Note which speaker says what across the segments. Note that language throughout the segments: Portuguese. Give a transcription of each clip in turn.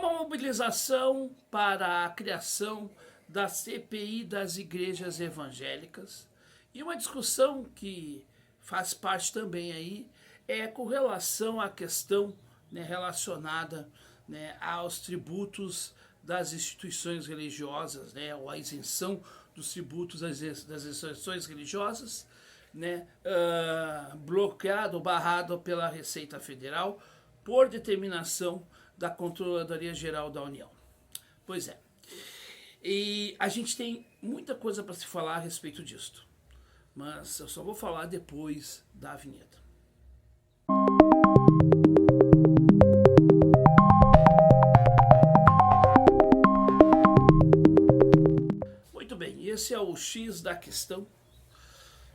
Speaker 1: uma mobilização para a criação da CPI das igrejas evangélicas e uma discussão que faz parte também aí é com relação à questão, né, relacionada, né, aos tributos das instituições religiosas, né, ou a isenção dos tributos das instituições religiosas, né, bloqueado ou barrado pela Receita Federal por determinação da Controladoria Geral da União. Pois é. E a gente tem muita coisa para se falar a respeito disto, mas eu só vou falar depois da vinheta. Muito bem, esse é o X da questão,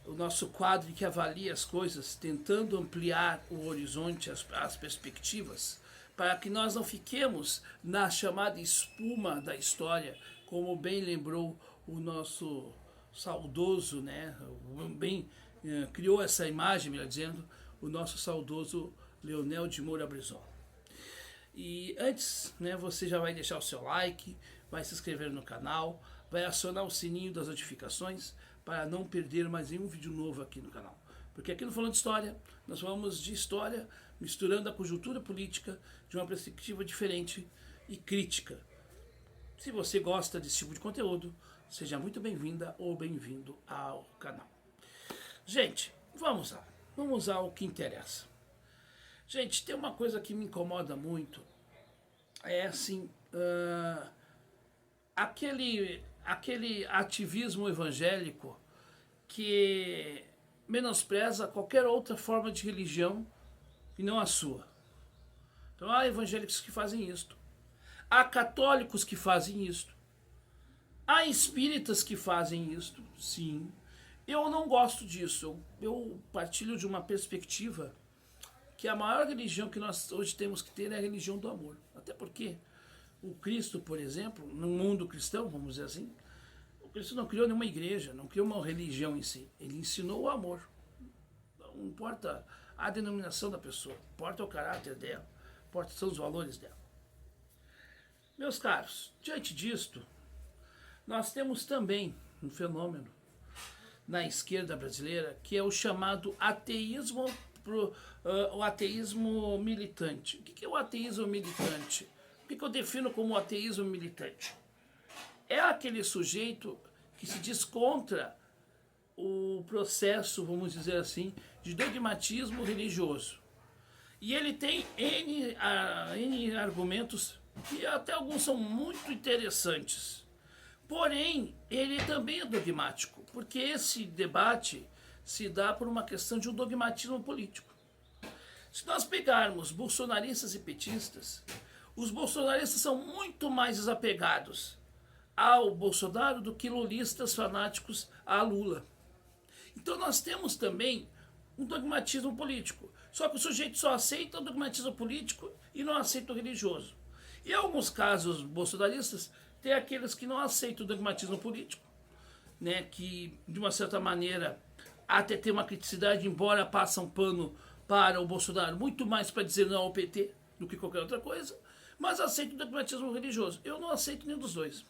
Speaker 1: o nosso quadro que avalia as coisas, tentando ampliar o horizonte, as perspectivas, para que nós não fiquemos na chamada espuma da história, como bem lembrou o nosso saudoso, né, criou essa imagem, melhor dizendo, o nosso saudoso Leonel de Moura Brizola. E antes, né, você já vai deixar o seu like, vai se inscrever no canal, vai acionar o sininho das notificações para não perder mais nenhum vídeo novo aqui no canal. Porque aqui no Falando de História, nós falamos de história misturando a conjuntura política de uma perspectiva diferente e crítica. Se você gosta desse tipo de conteúdo, seja muito bem-vinda ou bem-vindo ao canal. Gente, vamos lá. Vamos ao que interessa. Gente, tem uma coisa que me incomoda muito. É assim, aquele ativismo evangélico que menospreza qualquer outra forma de religião e não a sua. Então há evangélicos que fazem isto. Há católicos que fazem isto. Há espíritas que fazem isto, sim. Eu não gosto disso. Eu partilho de uma perspectiva que a maior religião que nós hoje temos que ter é a religião do amor. Até porque o Cristo, por exemplo, no mundo cristão, vamos dizer assim, o Cristo não criou nenhuma igreja, não criou uma religião em si. Ele ensinou o amor. Não importa a denominação da pessoa, importa o caráter dela, importa são os valores dela. Meus caros, diante disto, nós temos também um fenômeno na esquerda brasileira que é o chamado ateísmo, o ateísmo militante. O que é o ateísmo militante? O que eu defino como ateísmo militante? É aquele sujeito que se diz contra o processo, vamos dizer assim, de dogmatismo religioso. E ele tem N argumentos, e até alguns são muito interessantes. Porém, ele também é dogmático, porque esse debate se dá por uma questão de um dogmatismo político. Se nós pegarmos bolsonaristas e petistas, os bolsonaristas são muito mais desapegados ao Bolsonaro do que lulistas fanáticos a Lula. Então nós temos também um dogmatismo político. Só que o sujeito só aceita o dogmatismo político e não aceita o religioso. Em alguns casos bolsonaristas, tem aqueles que não aceitam o dogmatismo político, né, que de uma certa maneira até tem uma criticidade, embora passam pano para o Bolsonaro, muito mais para dizer não ao PT do que qualquer outra coisa, mas aceita o dogmatismo religioso. Eu não aceito nenhum dos dois.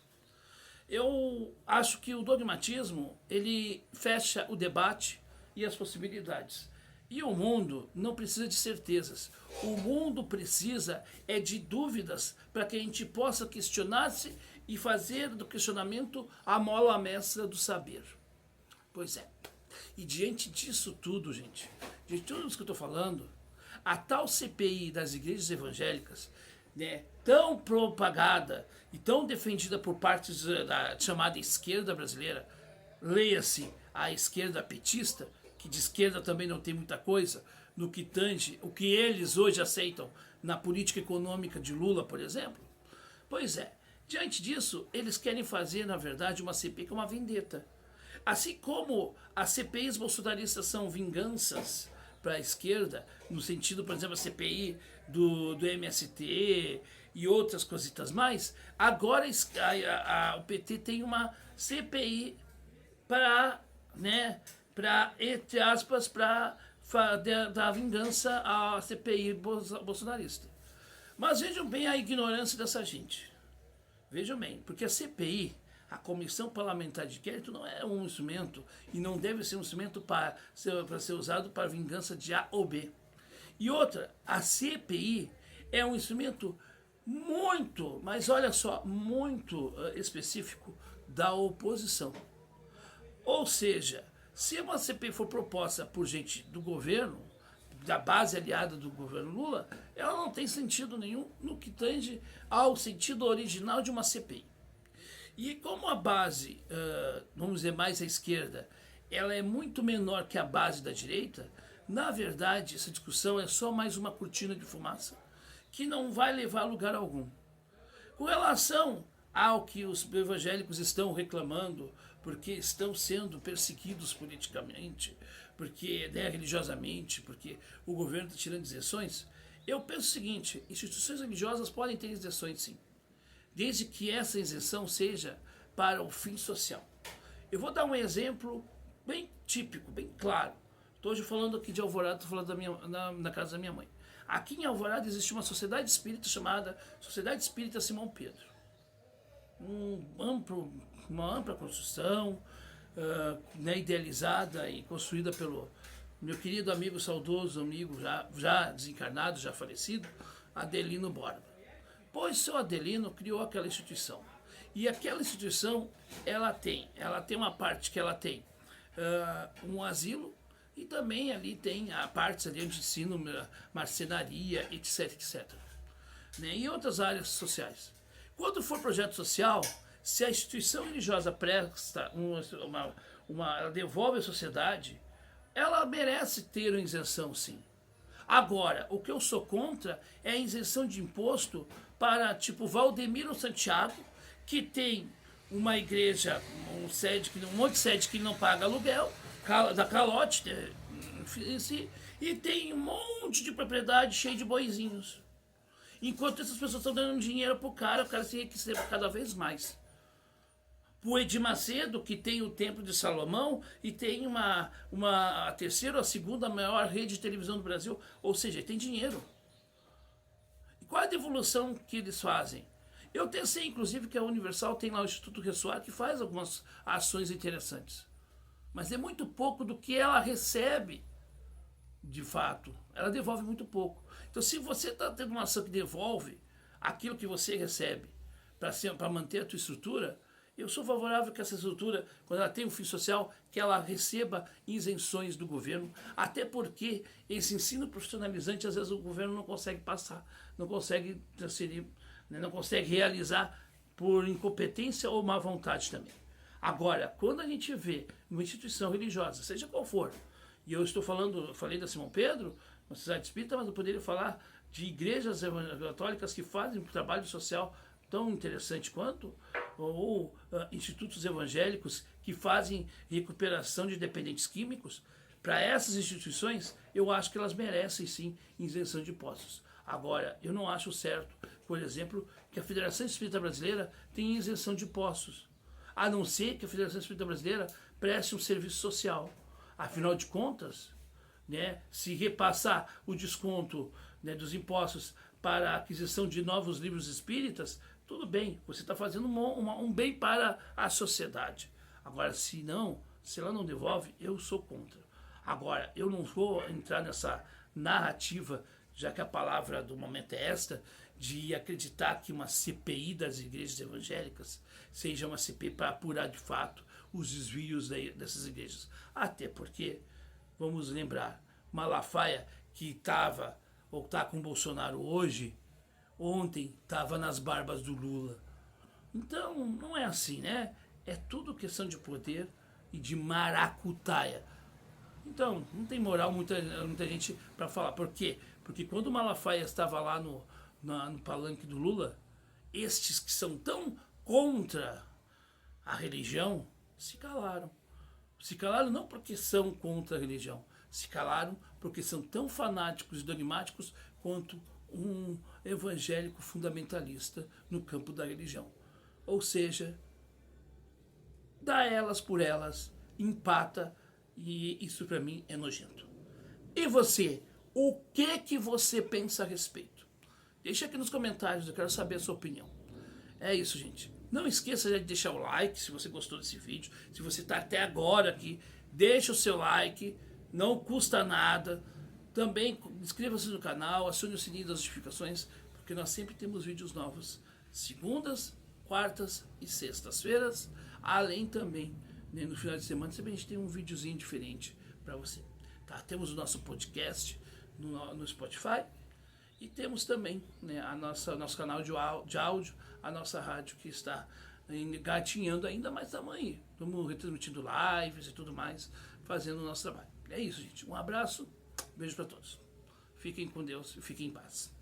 Speaker 1: Eu acho que o dogmatismo, ele fecha o debate e as possibilidades. E o mundo não precisa de certezas. O mundo precisa de dúvidas para que a gente possa questionar-se e fazer do questionamento a mola mestra do saber. Pois é. E diante disso tudo, gente, de tudo isso que eu estou falando, a tal CPI das igrejas evangélicas, né, tão propagada e tão defendida por partes da chamada esquerda brasileira, leia-se a esquerda petista, que de esquerda também não tem muita coisa, no que tange o que eles hoje aceitam na política econômica de Lula, por exemplo. Pois é, diante disso, eles querem fazer, na verdade, uma CPI que é uma vendetta. Assim como as CPIs bolsonaristas são vinganças para a esquerda, no sentido, por exemplo, a CPI do MST e outras cositas mais, agora o PT tem uma CPI para, né, entre aspas, para dar vingança à CPI bolsonarista. Mas vejam bem a ignorância dessa gente. Vejam bem, porque a CPI, a Comissão Parlamentar de Inquérito, não é um instrumento e não deve ser um instrumento para ser usado para vingança de A ou B. E outra, a CPI é um instrumento muito, mas olha só, muito específico da oposição. Ou seja, se uma CPI for proposta por gente do governo, da base aliada do governo Lula, ela não tem sentido nenhum no que tange ao sentido original de uma CPI. E como a base, vamos dizer, mais à esquerda, ela é muito menor que a base da direita, na verdade, essa discussão é só mais uma cortina de fumaça que não vai levar a lugar algum. Com relação ao que os evangélicos estão reclamando, porque estão sendo perseguidos politicamente, porque religiosamente, porque o governo está tirando isenções, eu penso o seguinte: instituições religiosas podem ter isenções sim, desde que essa isenção seja para o fim social. Eu vou dar um exemplo bem típico, bem claro. Estou hoje falando aqui de Alvorada, estou falando na casa da minha mãe. Aqui em Alvorada existe uma sociedade espírita chamada Sociedade Espírita Simão Pedro. Uma ampla construção, idealizada e construída pelo meu querido amigo, saudoso amigo, já desencarnado, já falecido, Adelino Borba. Pois seu Adelino criou aquela instituição. E aquela instituição, ela tem uma parte que ela tem um asilo, e também ali tem a parte ali onde ensino marcenaria, etc, etc. Né? E outras áreas sociais. Quando for projeto social, se a instituição religiosa presta ela devolve à sociedade, ela merece ter uma isenção, sim. Agora, o que eu sou contra é a isenção de imposto para, tipo, Valdemiro Santiago, que tem uma igreja, um monte de sede que não paga aluguel, da calote, e tem um monte de propriedade cheia de boizinhos. Enquanto essas pessoas estão dando dinheiro pro cara, o cara se enriquecer cada vez mais. O Edir Macedo, que tem o Templo de Salomão e tem a terceira ou a segunda maior rede de televisão do Brasil, ou seja, ele tem dinheiro. E qual é a devolução que eles fazem? Eu sei, inclusive, que a Universal tem lá o Instituto Ressoar, que faz algumas ações interessantes. Mas é muito pouco do que ela recebe, de fato. Ela devolve muito pouco. Então, se você está tendo uma ação que devolve aquilo que você recebe para manter a tua estrutura, eu sou favorável que essa estrutura, quando ela tem um fim social, que ela receba isenções do governo, até porque esse ensino profissionalizante, às vezes o governo não consegue passar, não consegue transferir, não consegue realizar por incompetência ou má vontade também. Agora, quando a gente vê uma instituição religiosa, seja qual for, e eu falei da Simão Pedro, uma sociedade espírita, mas eu poderia falar de igrejas católicas que fazem um trabalho social tão interessante quanto, ou institutos evangélicos que fazem recuperação de dependentes químicos. Para essas instituições, eu acho que elas merecem sim isenção de impostos. Agora, eu não acho certo, por exemplo, que a Federação Espírita Brasileira tenha isenção de impostos, a não ser que a Federação Espírita Brasileira preste um serviço social. Afinal de contas, se repassar o desconto dos impostos para a aquisição de novos livros espíritas, tudo bem, você está fazendo um bem para a sociedade. Agora, se ela não devolve, eu sou contra. Agora, eu não vou entrar nessa narrativa, já que a palavra do momento é esta, de acreditar que uma CPI das igrejas evangélicas seja uma CPI para apurar de fato os desvios dessas igrejas. Até porque, vamos lembrar, Malafaia, que estava ou está com Bolsonaro hoje, ontem estava nas barbas do Lula. Então, não é assim, né? É tudo questão de poder e de maracutaia. Então, não tem moral muita gente para falar. Por quê? Porque quando o Malafaia estava lá no palanque do Lula, estes que são tão contra a religião se calaram. Se calaram não porque são contra a religião, se calaram porque são tão fanáticos e dogmáticos quanto um evangélico fundamentalista no campo da religião. Ou seja, dá elas por elas, empata, e isso para mim é nojento. E você, o que você pensa a respeito? Deixa aqui nos comentários, eu quero saber a sua opinião. É isso, gente. Não esqueça de deixar o like se você gostou desse vídeo. Se você está até agora aqui, deixa o seu like, não custa nada. Também inscreva-se no canal, acione o sininho das notificações, porque nós sempre temos vídeos novos, segundas, quartas e sextas-feiras, além também, né, no final de semana, sempre a gente tem um videozinho diferente para você. Tá? Temos o nosso podcast no Spotify e temos também, né, nosso canal de áudio, a nossa rádio que está engatinhando ainda mais tamanho. Estamos retransmitindo lives e tudo mais, fazendo o nosso trabalho. É isso, gente. Um abraço, beijo para todos. Fiquem com Deus e fiquem em paz.